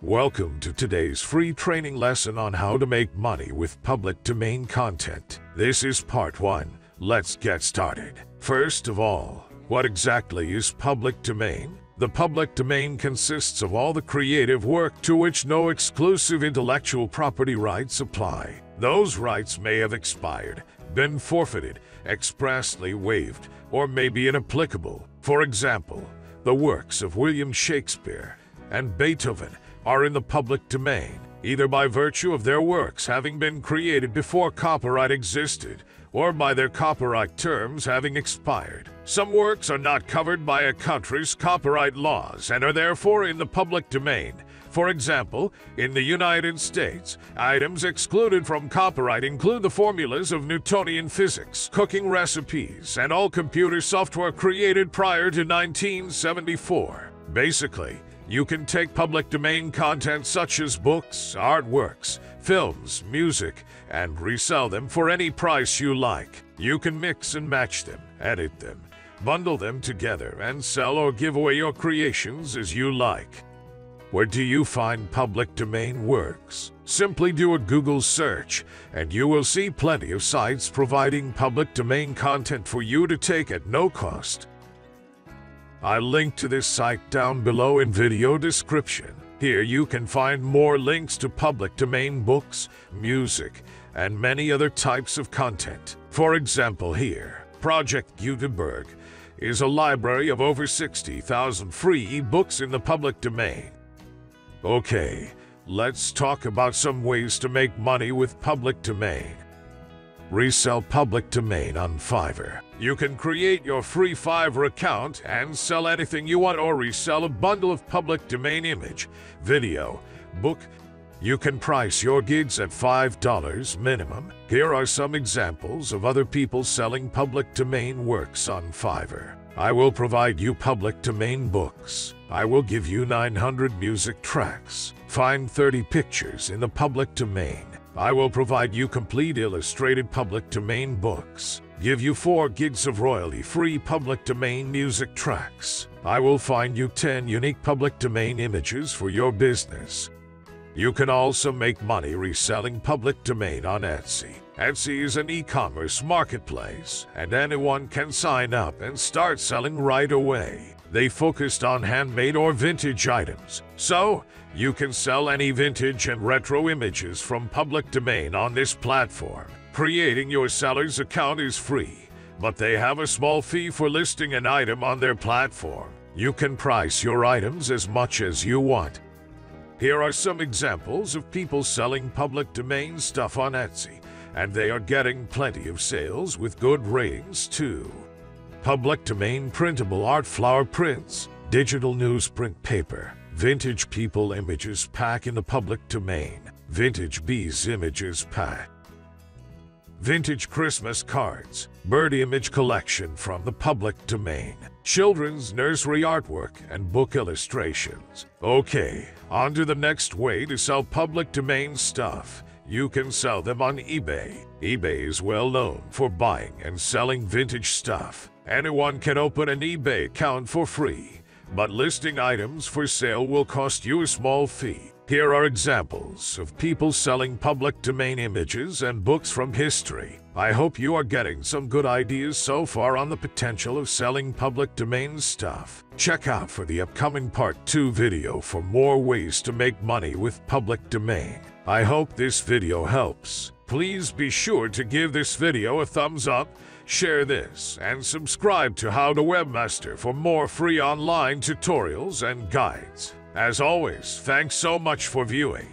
Welcome to today's free training lesson on how to make money with public domain content. This is part 1. Let's get started. First of all, what exactly is public domain? The public domain consists of all the creative work to which no exclusive intellectual property rights apply. Those rights may have expired, been forfeited, expressly waived, or may be inapplicable. For example, the works of William Shakespeare and Beethoven are in the public domain, either by virtue of their works having been created before copyright existed, or by their copyright terms having expired. Some works are not covered by a country's copyright laws and are therefore in the public domain. For example, in the United States, items excluded from copyright include the formulas of Newtonian physics, cooking recipes, and all computer software created prior to 1974. Basically, you can take public domain content such as books, artworks, films, music, and resell them for any price you like. You can mix and match them, edit them, bundle them together, and sell or give away your creations as you like. Where do you find public domain works? Simply do a Google search, and you will see plenty of sites providing public domain content for you to take at no cost. I'll link to this site down below in video description. Here you can find more links to public domain books, music, and many other types of content. For example here, Project Gutenberg is a library of over 60,000 free ebooks in the public domain. Okay, let's talk about some ways to make money with public domain. Resell public domain on Fiverr. You can create your free Fiverr account and sell anything you want, or resell a bundle of public domain image, video, book. You can price your gigs at $5 minimum. Here are some examples of other people selling public domain works on Fiverr. I will provide you public domain books. I will give you 900 music tracks. Find 30 pictures in the public domain. I will provide you complete illustrated public domain books. Give you 4 gigs of royalty-free public domain music tracks. I will find you 10 unique public domain images for your business. You can also make money reselling public domain on Etsy. Etsy is an e-commerce marketplace, and anyone can sign up and start selling right away. They focused on handmade or vintage items, so you can sell any vintage and retro images from public domain on this platform. Creating your seller's account is free, but they have a small fee for listing an item on their platform. You can price your items as much as you want. Here are some examples of people selling public domain stuff on Etsy, and they are getting plenty of sales with good ratings too. Public domain printable art flower prints, digital newsprint paper, vintage people images pack in the public domain, vintage bees images pack, vintage Christmas cards, bird image collection from the public domain, children's nursery artwork, and book illustrations. Okay, on to the next way to sell public domain stuff. You can sell them on eBay. eBay is well known for buying and selling vintage stuff. Anyone can open an eBay account for free, but listing items for sale will cost you a small fee. Here are examples of people selling public domain images and books from history. I hope you are getting some good ideas so far on the potential of selling public domain stuff. Check out for the upcoming part 2 video for more ways to make money with public domain. I hope this video helps. Please be sure to give this video a thumbs up, share this, and subscribe to How to Webmaster for more free online tutorials and guides. As always, thanks so much for viewing.